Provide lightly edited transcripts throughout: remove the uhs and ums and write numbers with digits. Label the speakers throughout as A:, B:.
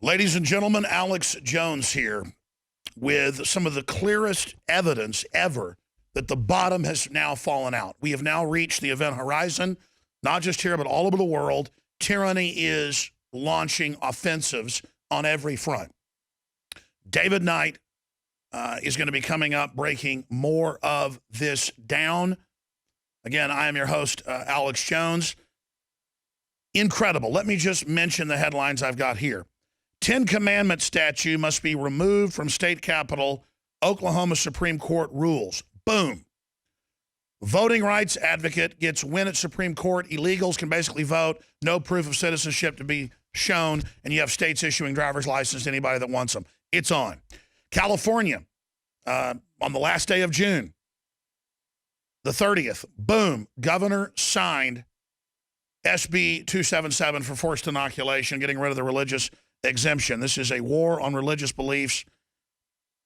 A: Ladies and gentlemen, Alex Jones here with some of the clearest evidence ever that the bottom has now fallen out. We have now reached the event horizon, not just here, but all over the world. Tyranny is launching offensives on every front. David Knight is going to be coming up, breaking more of this down. Again, I am your host, Alex Jones. Incredible. Let me just mention the headlines I've got here. 10 Commandments statue must be removed from state capitol. Oklahoma Supreme Court rules. Boom. Voting rights advocate gets win at Supreme Court. Illegals can basically vote. No proof of citizenship to be shown. And you have states issuing driver's license to anybody that wants them. It's on. California, on the last day of June, the 30th, boom, governor signed SB 277 for forced inoculation, getting rid of the religious exemption. This is a war on religious beliefs,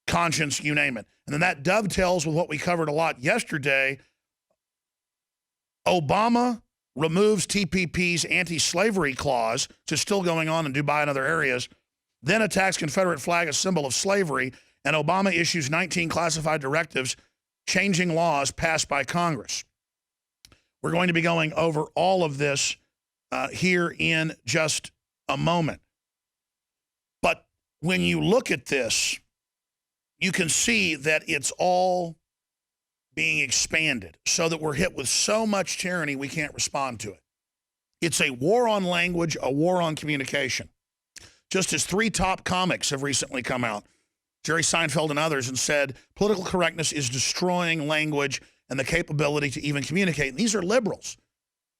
A: conscience, you name it. And then that dovetails with what we covered a lot yesterday. Obama removes TPP's anti-slavery clause, which is still going on in Dubai and other areas, then attacks Confederate flag, a symbol of slavery, and Obama issues 19 classified directives changing laws passed by Congress. We're going to be going over all of this here in just a moment. But when you look at this, you can see that it's all being expanded so that we're hit with so much tyranny we can't respond to it. It's a war on language, a war on communication. Just as 3 top comics have recently come out, Jerry Seinfeld and others, and said political correctness is destroying language and the capability to even communicate. And these are liberals.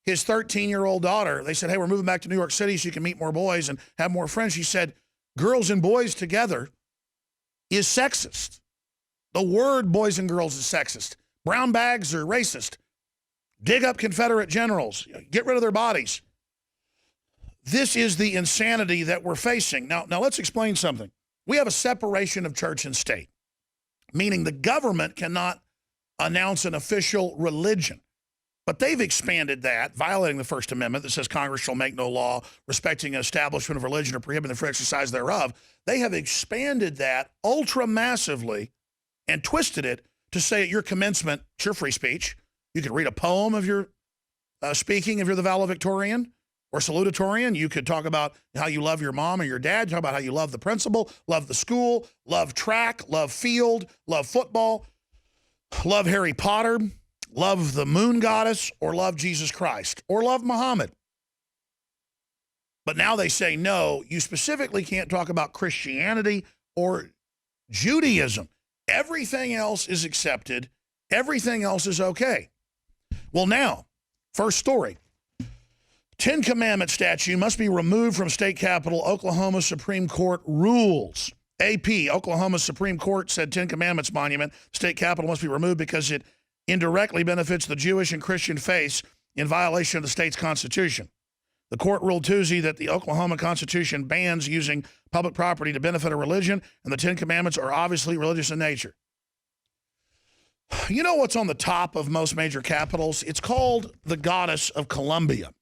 A: His 13-year-old daughter, they said, hey, we're moving back to New York City so you can meet more boys and have more friends. She said, girls and boys together is sexist. The word boys and girls is sexist. Brown bags are racist. Dig up Confederate generals. Get rid of their bodies. This is the insanity that we're facing. Now let's explain something. We have a separation of church and state, meaning the government cannot announce an official religion. But they've expanded that, violating the First Amendment that says Congress shall make no law respecting an establishment of religion or prohibiting the free exercise thereof. They have expanded that ultra massively and twisted it to say at your commencement, it's your free speech. You could read a poem of your speaking if you're the valedictorian or salutatorian. You could talk about how you love your mom or your dad, talk about how you love the principal, love the school, love track, love field, love football, love Harry Potter, love the moon goddess, or love Jesus Christ, or love Muhammad. But now they say, no, you specifically can't talk about Christianity or Judaism. Everything else is accepted. Everything else is okay. Well, now, first story. 10 Commandment statue must be removed from state capitol. Oklahoma Supreme Court rules. AP, Oklahoma Supreme Court said 10 Commandments monument, state capitol must be removed because it indirectly benefits the Jewish and Christian faiths in violation of the state's constitution. The court ruled Tuesday that the Oklahoma Constitution bans using public property to benefit a religion, and the 10 Commandments are obviously religious in nature. You know what's on the top of most major capitals? It's called the Goddess of Columbia.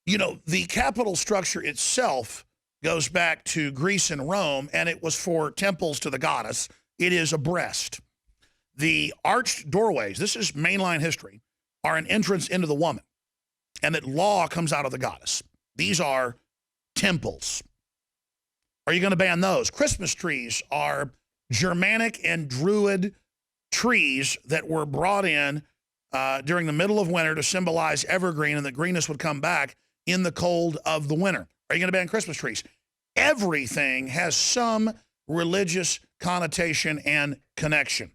A: You know, the capital structure itself goes back to Greece and Rome, and it was for temples to the goddess. It is a breast. The arched doorways, this is mainline history, are an entrance into the woman, and that law comes out of the goddess. These are temples. Are you going to ban those? Christmas trees are Germanic and Druid trees that were brought in during the middle of winter to symbolize evergreen, and the greenness would come back in the cold of the winter. Are you going to ban Christmas trees? Everything has some religious connotation and connection.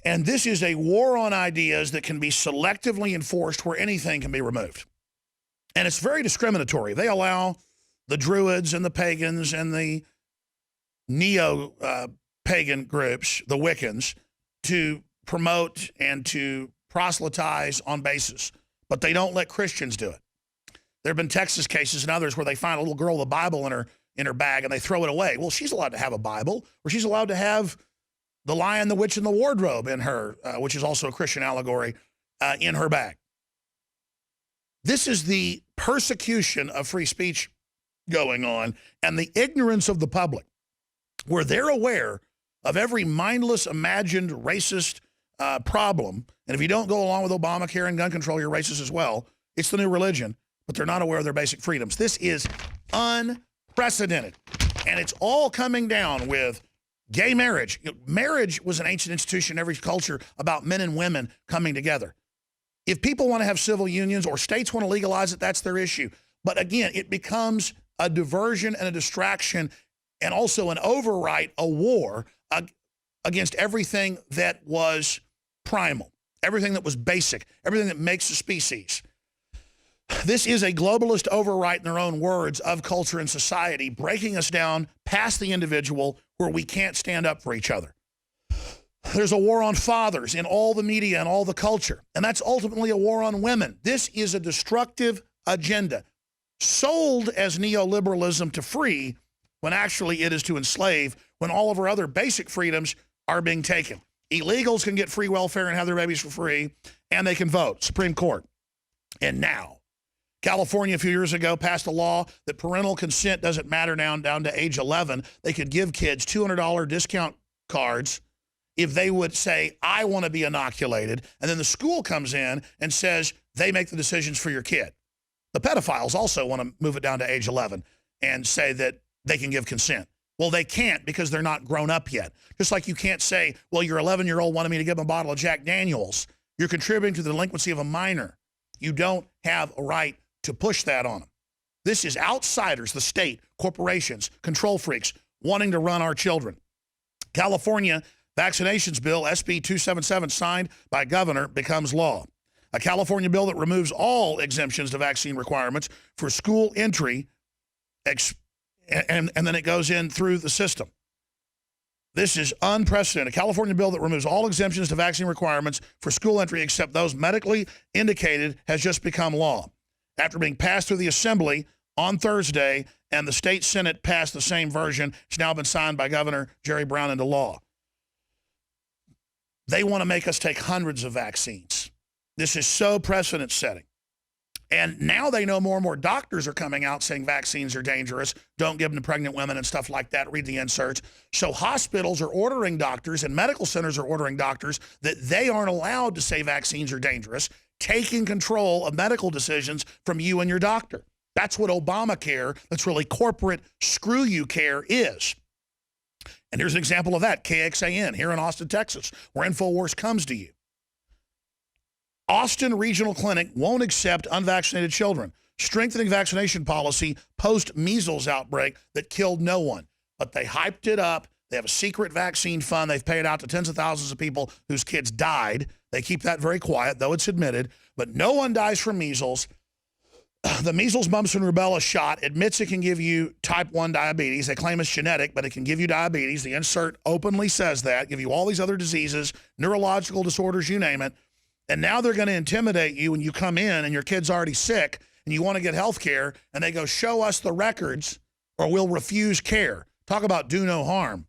A: And this is a war on ideas that can be selectively enforced where anything can be removed. And it's very discriminatory. They allow the Druids and the pagans and the neo-pagan groups, the Wiccans, to promote and to proselytize on basis, but they don't let Christians do it. There have been Texas cases and others where they find a little girl with a Bible in her bag and they throw it away. Well, she's allowed to have a Bible, or she's allowed to have the Lion, the Witch, and the Wardrobe in her, which is also a Christian allegory, in her bag. This is the persecution of free speech going on and the ignorance of the public, where they're aware of every mindless, imagined racist problem. And if you don't go along with Obamacare and gun control, you're racist as well. It's the new religion, but they're not aware of their basic freedoms. This is unprecedented. And it's all coming down with gay marriage. Marriage was an ancient institution in every culture about men and women coming together. If people want to have civil unions or states want to legalize it, that's their issue. But again, it becomes a diversion and a distraction and also an overwrite, a war against everything that was primal, everything that was basic, everything that makes a species. This is a globalist overwrite, in their own words, of culture and society, breaking us down past the individual where we can't stand up for each other. There's a war on fathers in all the media and all the culture, and that's ultimately a war on women. This is a destructive agenda, sold as neoliberalism to free, when actually it is to enslave, when all of our other basic freedoms are being taken. Illegals can get free welfare and have their babies for free, and they can vote, Supreme Court. And now, California a few years ago passed a law that parental consent doesn't matter now down to age 11. They could give kids $200 discount cards if they would say, I want to be inoculated. And then the school comes in and says they make the decisions for your kid. The pedophiles also want to move it down to age 11 and say that they can give consent. Well, they can't because they're not grown up yet. Just like you can't say, well, your 11-year-old wanted me to give him a bottle of Jack Daniels. You're contributing to the delinquency of a minor. You don't have a right to push that on them. This is outsiders, the state, corporations, control freaks, wanting to run our children. California vaccinations bill, SB 277, signed by governor, becomes law. A California bill that removes all exemptions to vaccine requirements for school entry, and then it goes in through the system. This is unprecedented. A California bill that removes all exemptions to vaccine requirements for school entry except those medically indicated has just become law. After being passed through the Assembly on Thursday and the state Senate passed the same version, it's now been signed by Governor Jerry Brown into law. They want to make us take hundreds of vaccines. This is so precedent setting. And now they know more and more doctors are coming out saying vaccines are dangerous. Don't give them to pregnant women and stuff like that. Read the inserts. So hospitals are ordering doctors and medical centers are ordering doctors that they aren't allowed to say vaccines are dangerous, taking control of medical decisions from you and your doctor. That's what Obamacare, that's really corporate screw you care, is. And here's an example of that, KXAN here in Austin, Texas, where InfoWars comes to you. Austin Regional Clinic won't accept unvaccinated children, strengthening vaccination policy post-measles outbreak that killed no one. But they hyped it up. They have a secret vaccine fund. They've paid out to tens of thousands of people whose kids died. They keep that very quiet, though it's admitted. But no one dies from measles. The measles, mumps, and rubella shot admits it can give you type 1 diabetes. They claim it's genetic, but it can give you diabetes. The insert openly says that, give you all these other diseases, neurological disorders, you name it. And now they're going to intimidate you when you come in and your kid's already sick and you want to get health care, and they go, show us the records or we'll refuse care. Talk about do no harm.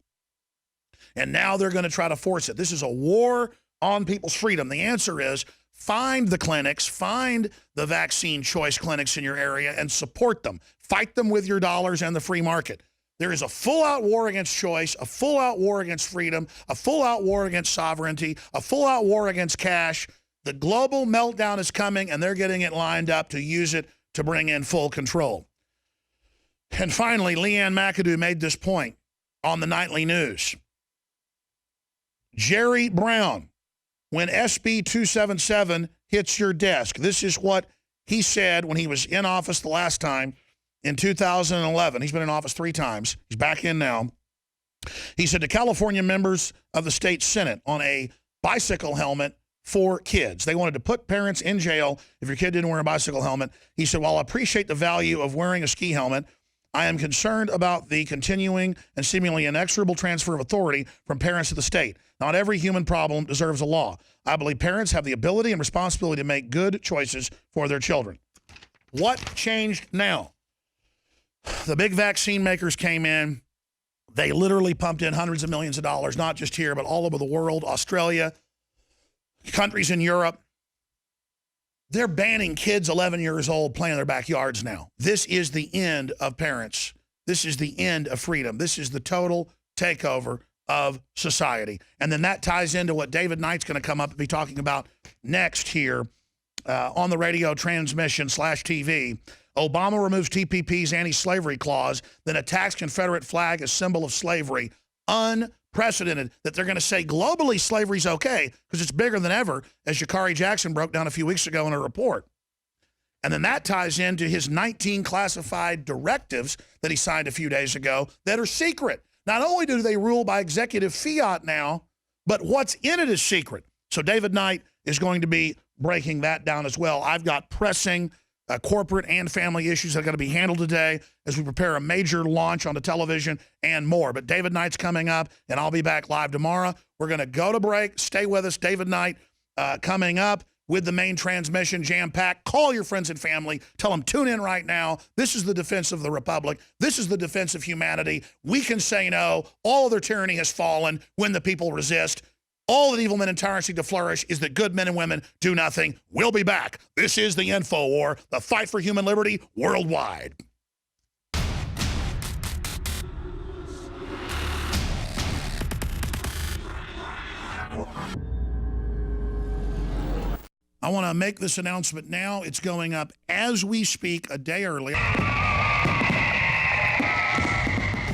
A: And now they're going to try to force it. This is a war on people's freedom. The answer is find the clinics, find the vaccine choice clinics in your area and support them. Fight them with your dollars and the free market. There is a full-out war against choice, a full-out war against freedom, a full-out war against sovereignty, a full-out war against cash. The global meltdown is coming, and they're getting it lined up to use it to bring in full control. And finally, Leanne McAdoo made this point on the nightly news. Jerry Brown, when SB 277 hits your desk, this is what he said when he was in office the last time in 2011. He's been in office 3 times. He's back in now. He said to California members of the state Senate on a bicycle helmet for kids. They wanted to put parents in jail if your kid didn't wear a bicycle helmet. He said, while I appreciate the value of wearing a ski helmet, I am concerned about the continuing and seemingly inexorable transfer of authority from parents to the state. Not every human problem deserves a law. I believe parents have the ability and responsibility to make good choices for their children. What changed now? The big vaccine makers came in. They literally pumped in hundreds of millions of dollars, not just here, but all over the world, Australia, countries in Europe. They're banning kids 11 years old playing in their backyards now. This is the end of parents. This is the end of freedom. This is the total takeover of society. And then that ties into what David Knight's going to come up and be talking about next here on the radio transmission /TV. Obama removes TPP's anti-slavery clause, then attacks Confederate flag as symbol of slavery. Unprecedented that they're going to say globally slavery's okay because it's bigger than ever, as Sha'Carri Jackson broke down a few weeks ago in a report. And then that ties into his 19 classified directives that he signed a few days ago that are secret. Not only do they rule by executive fiat now, but what's in it is secret. So David Knight is going to be breaking that down as well. I've got pressing corporate and family issues that are going to be handled today as we prepare a major launch on the television and more. But David Knight's coming up, and I'll be back live tomorrow. We're going to go to break. Stay with us. David Knight coming up with the main transmission jam-packed. Call your friends and family. Tell them, tune in right now. This is the defense of the Republic. This is the defense of humanity. We can say no. All of their tyranny has fallen when the people resist. All that evil men and tyrants seek to flourish is that good men and women do nothing. We'll be back. This is the InfoWar, the fight for human liberty worldwide. I want to make this announcement now. It's going up as we speak, a day early.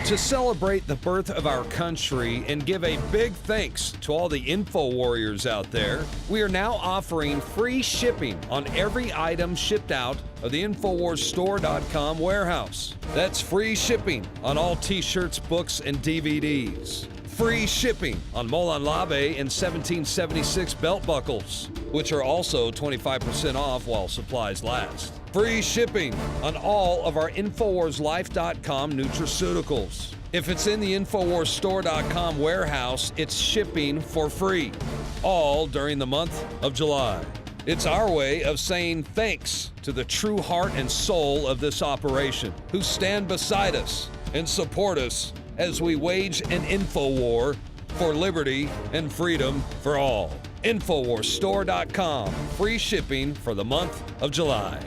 B: To celebrate the birth of our country and give a big thanks to all the info warriors out there, we are now offering free shipping on every item shipped out of the InfoWarsStore.com warehouse. That's free shipping on all t-shirts, books, and DVDs. Free shipping on Molon Labe and 1776 belt buckles, which are also 25% off while supplies last. Free shipping on all of our InfoWarsLife.com nutraceuticals. If it's in the InfoWarsStore.com warehouse, it's shipping for free, all during the month of July. It's our way of saying thanks to the true heart and soul of this operation, who stand beside us and support us as we wage an info war for liberty and freedom for all. InfoWarsStore.com, free shipping for the month of July.